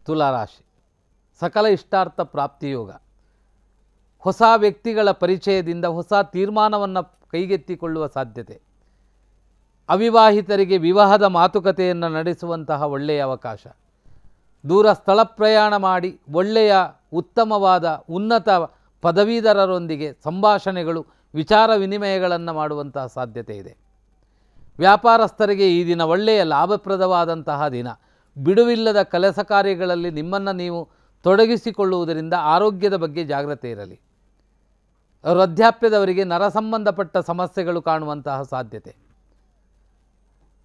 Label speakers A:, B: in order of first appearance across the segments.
A: ತುಲಾರಾಶಿ ಸಕಲ ಇಷ್ಟಾರ್ಥ ಪ್ರಾಪ್ತಿಯೋಗ. ಹೊಸ ವ್ಯಕ್ತಿಗಳ ಪರಿಚಯದಿಂದ ಹೊಸ ತೀರ್ಮಾನವನ್ನು ಕೈಗೆತ್ತಿಕೊಳ್ಳುವ ಸಾಧ್ಯತೆ. ಅವಿವಾಹಿತರಿಗೆ ವಿವಾಹದ ಮಾತುಕತೆಯನ್ನು ನಡೆಸುವಂತಹ ಒಳ್ಳೆಯ ಅವಕಾಶ. ದೂರ ಸ್ಥಳ ಪ್ರಯಾಣ ಮಾಡಿ ಒಳ್ಳೆಯ ಉತ್ತಮವಾದ ಉನ್ನತ ಪದವೀಧರರೊಂದಿಗೆ ಸಂಭಾಷಣೆಗಳು ವಿಚಾರ ವಿನಿಮಯಗಳನ್ನು ಮಾಡುವಂತಹ ಸಾಧ್ಯತೆ ಇದೆ. ವ್ಯಾಪಾರಸ್ಥರಿಗೆ ಈ ದಿನ ಒಳ್ಳೆಯ ಲಾಭಪ್ರದವಾದಂತಹ ದಿನ. ಬಿಡುವಿಲ್ಲದ ಕೆಲಸ ಕಾರ್ಯಗಳಲ್ಲಿ ನಿಮ್ಮನ್ನು ನೀವು ತೊಡಗಿಸಿಕೊಳ್ಳುವುದರಿಂದ ಆರೋಗ್ಯದ ಬಗ್ಗೆ ಜಾಗ್ರತೆ ಇರಲಿ. ವೃದ್ಧಾಪ್ಯದವರಿಗೆ ನರ ಸಂಬಂಧಪಟ್ಟ ಸಮಸ್ಯೆಗಳು ಕಾಣುವಂತಹ ಸಾಧ್ಯತೆ.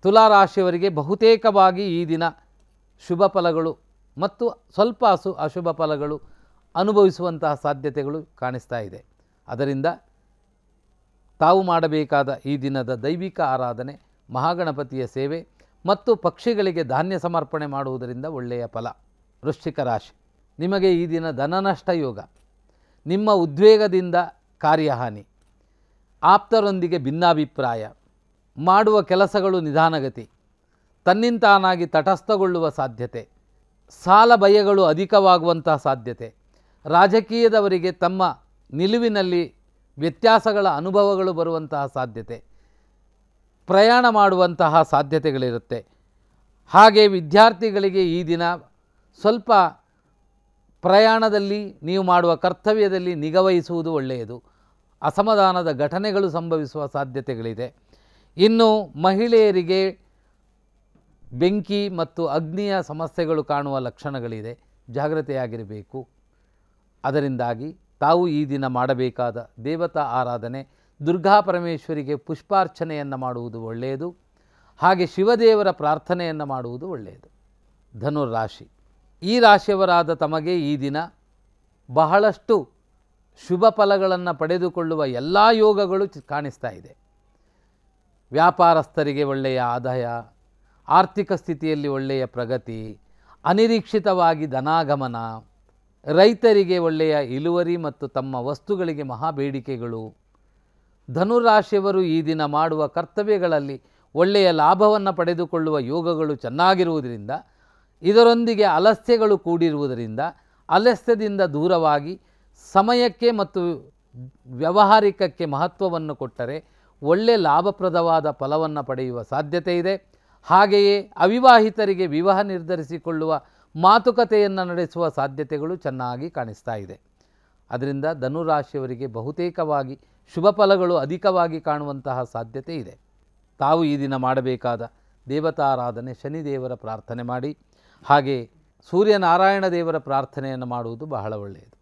A: ತುಲಾರಾಶಿಯವರಿಗೆ ಬಹುತೇಕವಾಗಿ ಈ ದಿನ ಶುಭ ಫಲಗಳು ಮತ್ತು ಸ್ವಲ್ಪ ಅಶುಭ ಫಲಗಳು ಅನುಭವಿಸುವಂತಹ ಸಾಧ್ಯತೆಗಳು ಕಾಣಿಸ್ತಾ ಇದೆ. ಅದರಿಂದ ತಾವು ಮಾಡಬೇಕಾದ ಈ ದಿನದ ದೈವಿಕ ಆರಾಧನೆ, ಮಹಾಗಣಪತಿಯ ಸೇವೆ ಮತ್ತು ಪಕ್ಷಿಗಳಿಗೆ ಧಾನ್ಯ ಸಮರ್ಪಣೆ ಮಾಡುವುದರಿಂದ ಒಳ್ಳೆಯ ಫಲ. ವೃಶ್ಚಿಕ ರಾಶಿ ನಿಮಗೆ ಈ ದಿನ ಧನನಷ್ಟ ಯೋಗ. ನಿಮ್ಮ ಉದ್ವೇಗದಿಂದ ಕಾರ್ಯಹಾನಿ, ಆಪ್ತರೊಂದಿಗೆ ಭಿನ್ನಾಭಿಪ್ರಾಯ, ಮಾಡುವ ಕೆಲಸಗಳು ನಿಧಾನಗತಿ, ತನ್ನಿಂತಾನಾಗಿ ತಟಸ್ಥಗೊಳ್ಳುವ ಸಾಧ್ಯತೆ, ಸಾಲ ಭಯಗಳು ಅಧಿಕವಾಗುವಂತಹ ಸಾಧ್ಯತೆ, ರಾಜಕೀಯದವರಿಗೆ ತಮ್ಮ ನಿಲುವಿನಲ್ಲಿ ವ್ಯತ್ಯಾಸಗಳ ಅನುಭವಗಳು ಬರುವಂತಹ ಸಾಧ್ಯತೆ, ಪ್ರಯಾಣ ಮಾಡುವಂತಹ ಸಾಧ್ಯತೆಗಳಿರುತ್ತೆ. ಹಾಗೆ ವಿದ್ಯಾರ್ಥಿಗಳಿಗೆ ಈ ದಿನ ಸ್ವಲ್ಪ ಪ್ರಯಾಣದಲ್ಲಿ ನೀವು ಮಾಡುವ ಕರ್ತವ್ಯದಲ್ಲಿ ನಿಗಾವಹಿಸುವುದು ಒಳ್ಳೆಯದು. ಅಸಮಾಧಾನದ ಘಟನೆಗಳು ಸಂಭವಿಸುವ ಸಾಧ್ಯತೆಗಳಿದೆ. ಇನ್ನು ಮಹಿಳೆಯರಿಗೆ ಬೆಂಕಿ ಮತ್ತು ಅಗ್ನಿಯ ಸಮಸ್ಯೆಗಳು ಕಾಣುವ ಲಕ್ಷಣಗಳಿದೆ, ಜಾಗ್ರತೆಯಾಗಿರಬೇಕು. ಅದರಿಂದಾಗಿ ತಾವು ಈ ದಿನ ಮಾಡಬೇಕಾದ ದೇವತಾ ಆರಾಧನೆ, ದುರ್ಗಾ ಪರಮೇಶ್ವರಿಗೆ ಪುಷ್ಪಾರ್ಚನೆಯನ್ನು ಮಾಡುವುದು ಒಳ್ಳೆಯದು. ಹಾಗೆ ಶಿವದೇವರ ಪ್ರಾರ್ಥನೆಯನ್ನು ಮಾಡುವುದು ಒಳ್ಳೆಯದು. ಧನುರಾಶಿ ಈ ರಾಶಿಯವರಾದ ತಮಗೆ ಈ ದಿನ ಬಹಳಷ್ಟು ಶುಭ ಫಲಗಳನ್ನು ಪಡೆದುಕೊಳ್ಳುವ ಎಲ್ಲ ಯೋಗಗಳು ಕಾಣಿಸ್ತಾ ಇದೆ. ವ್ಯಾಪಾರಸ್ಥರಿಗೆ ಒಳ್ಳೆಯ ಆದಾಯ, ಆರ್ಥಿಕ ಸ್ಥಿತಿಯಲ್ಲಿ ಒಳ್ಳೆಯ ಪ್ರಗತಿ, ಅನಿರೀಕ್ಷಿತವಾಗಿ ಧನಾಗಮನ, ರೈತರಿಗೆ ಒಳ್ಳೆಯ ಇಳುವರಿ ಮತ್ತು ತಮ್ಮ ವಸ್ತುಗಳಿಗೆ ಮಹಾ ಬೇಡಿಕೆಗಳು. ಧನುರಾಶಿಯವರು ಈ ದಿನ ಮಾಡುವ ಕರ್ತವ್ಯಗಳಲ್ಲಿ ಒಳ್ಳೆಯ ಲಾಭವನ್ನು ಪಡೆದುಕೊಳ್ಳುವ ಯೋಗಗಳು ಚೆನ್ನಾಗಿರುವುದರಿಂದ, ಇದರೊಂದಿಗೆ ಆಲಸ್ಯಗಳು ಕೂಡಿರುವುದರಿಂದ ಆಲಸ್ಯದಿಂದ ದೂರವಾಗಿ ಸಮಯಕ್ಕೆ ಮತ್ತು ವ್ಯಾವಹಾರಿಕಕ್ಕೆ ಮಹತ್ವವನ್ನು ಕೊಟ್ಟರೆ ಒಳ್ಳೆಯ ಲಾಭಪ್ರದವಾದ ಫಲವನ್ನು ಪಡೆಯುವ ಸಾಧ್ಯತೆ ಇದೆ. ಹಾಗೆಯೇ ಅವಿವಾಹಿತರಿಗೆ ವಿವಾಹ ನಿರ್ಧರಿಸಿಕೊಳ್ಳುವ ಮಾತುಕತೆಯನ್ನು ನಡೆಸುವ ಸಾಧ್ಯತೆಗಳು ಚೆನ್ನಾಗಿ ಕಾಣಿಸ್ತಾ ಇದೆ. ಅದರಿಂದ ಧನುರಾಶಿಯವರಿಗೆ ಬಹುತೇಕವಾಗಿ ಶುಭ ಫಲಗಳು ಅಧಿಕವಾಗಿ ಕಾಣುವಂತಹ ಸಾಧ್ಯತೆ ಇದೆ. ತಾವು ಈ ದಿನ ಮಾಡಬೇಕಾದ ದೇವತಾರಾಧನೆ, ಶನಿದೇವರ ಪ್ರಾರ್ಥನೆ ಮಾಡಿ, ಹಾಗೆ ಸೂರ್ಯನಾರಾಯಣ ದೇವರ ಪ್ರಾರ್ಥನೆಯನ್ನು ಮಾಡುವುದು ಬಹಳ ಒಳ್ಳೆಯದು.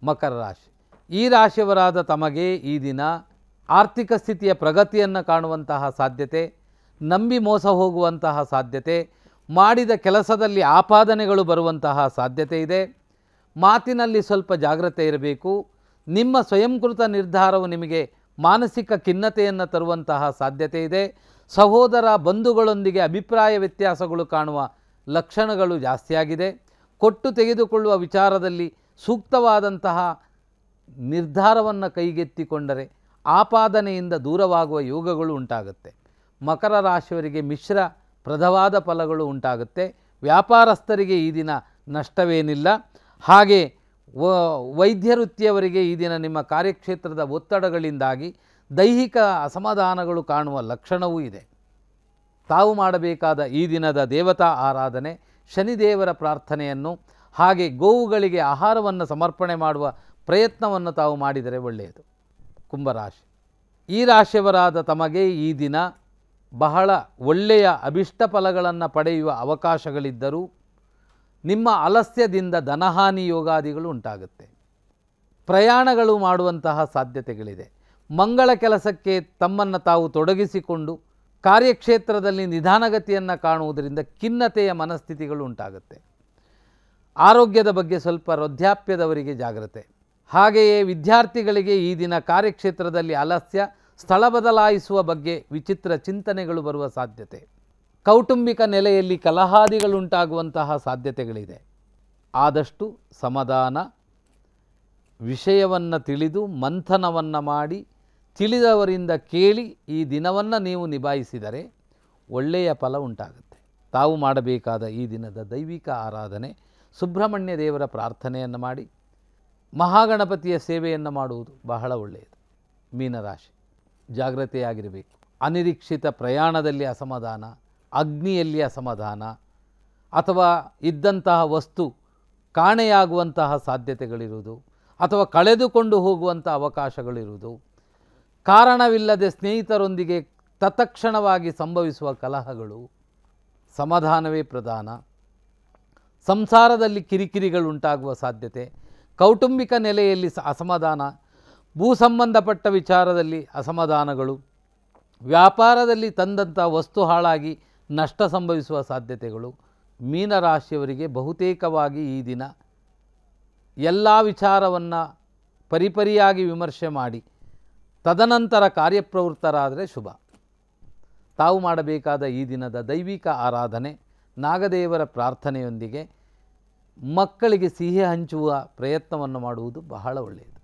A: ಮಕರ ರಾಶಿ ಈ ರಾಶಿಯವರಾದ ತಮಗೆ ಈ ದಿನ ಆರ್ಥಿಕ ಸ್ಥಿತಿಯ ಪ್ರಗತಿಯನ್ನು ಕಾಣುವಂತಹ ಸಾಧ್ಯತೆ, ನಂಬಿ ಮೋಸ ಹೋಗುವಂತಹ ಸಾಧ್ಯತೆ, ಮಾಡಿದ ಕೆಲಸದಲ್ಲಿ ಆಪಾದನೆಗಳು ಬರುವಂತಹ ಸಾಧ್ಯತೆ ಇದೆ. ಮಾತಿನಲ್ಲಿ ಸ್ವಲ್ಪ ಜಾಗ್ರತೆ ಇರಬೇಕು. ನಿಮ್ಮ ಸ್ವಯಂಕೃತ ನಿರ್ಧಾರವು ನಿಮಗೆ ಮಾನಸಿಕ ಖಿನ್ನತೆಯನ್ನು ತರುವಂತಹ ಸಾಧ್ಯತೆ ಇದೆ. ಸಹೋದರ ಬಂಧುಗಳೊಂದಿಗೆ ಅಭಿಪ್ರಾಯ ವ್ಯತ್ಯಾಸಗಳು ಕಾಣುವ ಲಕ್ಷಣಗಳು ಜಾಸ್ತಿಯಾಗಿದೆ. ಕೊಟ್ಟು ತೆಗೆದುಕೊಳ್ಳುವ ವಿಚಾರದಲ್ಲಿ ಸೂಕ್ತವಾದಂತಹ ನಿರ್ಧಾರವನ್ನು ಕೈಗೆತ್ತಿಕೊಂಡರೆ ಆಪಾದನೆಯಿಂದ ದೂರವಾಗುವ ಯೋಗಗಳು ಉಂಟಾಗುತ್ತೆ. ಮಕರ ರಾಶಿಯವರಿಗೆ ಮಿಶ್ರ ಪ್ರದವಾದ ಫಲಗಳು ಉಂಟಾಗುತ್ತೆ. ವ್ಯಾಪಾರಸ್ಥರಿಗೆ ಈ ದಿನ ನಷ್ಟವೇನಿಲ್ಲ. ಹಾಗೆ ವೈದ್ಯ ವೃತ್ತಿಯವರಿಗೆ ಈ ದಿನ ನಿಮ್ಮ ಕಾರ್ಯಕ್ಷೇತ್ರದ ಒತ್ತಡಗಳಿಂದಾಗಿ ದೈಹಿಕ ಅಸಮಾಧಾನಗಳು ಕಾಣುವ ಲಕ್ಷಣವೂ ಇದೆ. ತಾವು ಮಾಡಬೇಕಾದ ಈ ದಿನದ ದೇವತಾ ಆರಾಧನೆ, ಶನಿದೇವರ ಪ್ರಾರ್ಥನೆಯನ್ನು, ಹಾಗೆ ಗೋವುಗಳಿಗೆ ಆಹಾರವನ್ನು ಸಮರ್ಪಣೆ ಮಾಡುವ ಪ್ರಯತ್ನವನ್ನು ತಾವು ಮಾಡಿದರೆ ಒಳ್ಳೆಯದು. ಕುಂಭರಾಶಿ ಈ ರಾಶಿಯವರಾದ ತಮಗೆ ಈ ದಿನ ಬಹಳ ಒಳ್ಳೆಯ ಅಭಿಷ್ಟ ಫಲಗಳನ್ನು ಪಡೆಯುವ ಅವಕಾಶಗಳಿದ್ದರೂ ನಿಮ್ಮ ಆಲಸ್ಯದಿಂದ ಧನಹಾನಿ ಯೋಗಾದಿಗಳು ಉಂಟಾಗುತ್ತೆ. ಪ್ರಯಾಣಗಳು ಮಾಡುವಂತಹ ಸಾಧ್ಯತೆಗಳಿದೆ. ಮಂಗಳ ಕೆಲಸಕ್ಕೆ ತಮ್ಮನ್ನು ತಾವು ತೊಡಗಿಸಿಕೊಂಡು ಕಾರ್ಯಕ್ಷೇತ್ರದಲ್ಲಿ ನಿಧಾನಗತಿಯನ್ನು ಕಾಣುವುದರಿಂದ ಖಿನ್ನತೆಯ ಮನಸ್ಥಿತಿಗಳು ಉಂಟಾಗುತ್ತೆ. ಆರೋಗ್ಯದ ಬಗ್ಗೆ ಸ್ವಲ್ಪ ವೃದ್ಧಾಪ್ಯದವರಿಗೆ ಜಾಗ್ರತೆ. ಹಾಗೆಯೇ ವಿದ್ಯಾರ್ಥಿಗಳಿಗೆ ಈ ದಿನ ಕಾರ್ಯಕ್ಷೇತ್ರದಲ್ಲಿ ಆಲಸ್ಯ, ಸ್ಥಳ ಬದಲಾಯಿಸುವ ಬಗ್ಗೆ ವಿಚಿತ್ರ ಚಿಂತನೆಗಳು ಬರುವ ಸಾಧ್ಯತೆ. ಕೌಟುಂಬಿಕ ನೆಲೆಯಲ್ಲಿ ಕಲಹಾದಿಗಳುಂಟಾಗುವಂತಹ ಸಾಧ್ಯತೆಗಳಿದೆ. ಆದಷ್ಟು ಸಮಾಧಾನ, ವಿಷಯವನ್ನು ತಿಳಿದು ಮಂಥನವನ್ನು ಮಾಡಿ ತಿಳಿದವರಿಂದ ಕೇಳಿ ಈ ದಿನವನ್ನು ನೀವು ನಿಭಾಯಿಸಿದರೆ ಒಳ್ಳೆಯ ಫಲ ಉಂಟಾಗುತ್ತೆ. ತಾವು ಮಾಡಬೇಕಾದ ಈ ದಿನದ ದೈವಿಕ ಆರಾಧನೆ, ಸುಬ್ರಹ್ಮಣ್ಯ ದೇವರ ಪ್ರಾರ್ಥನೆಯನ್ನು ಮಾಡಿ ಮಹಾಗಣಪತಿಯ ಸೇವೆಯನ್ನು ಮಾಡುವುದು ಬಹಳ ಒಳ್ಳೆಯದು. ಮೀನರಾಶಿ ಜಾಗ್ರತೆಯಾಗಿರಬೇಕು. ಅನಿರೀಕ್ಷಿತ ಪ್ರಯಾಣದಲ್ಲಿ ಅಸಮಾಧಾನ, ಅಗ್ನಿಯಲ್ಲಿ ಅಸಮಾಧಾನ, ಅಥವಾ ಇದ್ದಂತಹ ವಸ್ತು ಕಾಣೆಯಾಗುವಂತಹ ಸಾಧ್ಯತೆಗಳಿರುವುದು, ಅಥವಾ ಕಳೆದುಕೊಂಡು ಹೋಗುವಂಥ ಅವಕಾಶಗಳಿರುವುದು, ಕಾರಣವಿಲ್ಲದೆ ಸ್ನೇಹಿತರೊಂದಿಗೆ ತತ್ಕ್ಷಣವಾಗಿ ಸಂಭವಿಸುವ ಕಲಹಗಳು, ಸಮಾಧಾನವೇ ಪ್ರಧಾನ. ಸಂಸಾರದಲ್ಲಿ ಕಿರಿಕಿರಿಗಳುಂಟಾಗುವ ಸಾಧ್ಯತೆ, ಕೌಟುಂಬಿಕ ನೆಲೆಯಲ್ಲಿ ಅಸಮಾಧಾನ, ಭೂ ಸಂಬಂಧಪಟ್ಟ ವಿಚಾರದಲ್ಲಿ ಅಸಮಾಧಾನಗಳು, ವ್ಯಾಪಾರದಲ್ಲಿ ತಂದಂಥ ವಸ್ತು ಹಾಳಾಗಿ ನಷ್ಟ ಸಂಭವಿಸುವ ಸಾಧ್ಯತೆಗಳು. ಮೀನರಾಶಿಯವರಿಗೆ ಬಹುತೇಕವಾಗಿ ಈ ದಿನ ಎಲ್ಲ ವಿಚಾರವನ್ನು ಪರಿಪರಿಯಾಗಿ ವಿಮರ್ಶೆ ಮಾಡಿ ತದನಂತರ ಕಾರ್ಯಪ್ರವೃತ್ತರಾದರೆ ಶುಭ. ತಾವು ಮಾಡಬೇಕಾದ ಈ ದಿನದ ದೈವಿಕ ಆರಾಧನೆ, ನಾಗದೇವರ ಪ್ರಾರ್ಥನೆಯೊಂದಿಗೆ ಮಕ್ಕಳಿಗೆ ಸಿಹಿ ಹಂಚುವ ಪ್ರಯತ್ನವನ್ನು ಮಾಡುವುದು ಬಹಳ ಒಳ್ಳೆಯದು.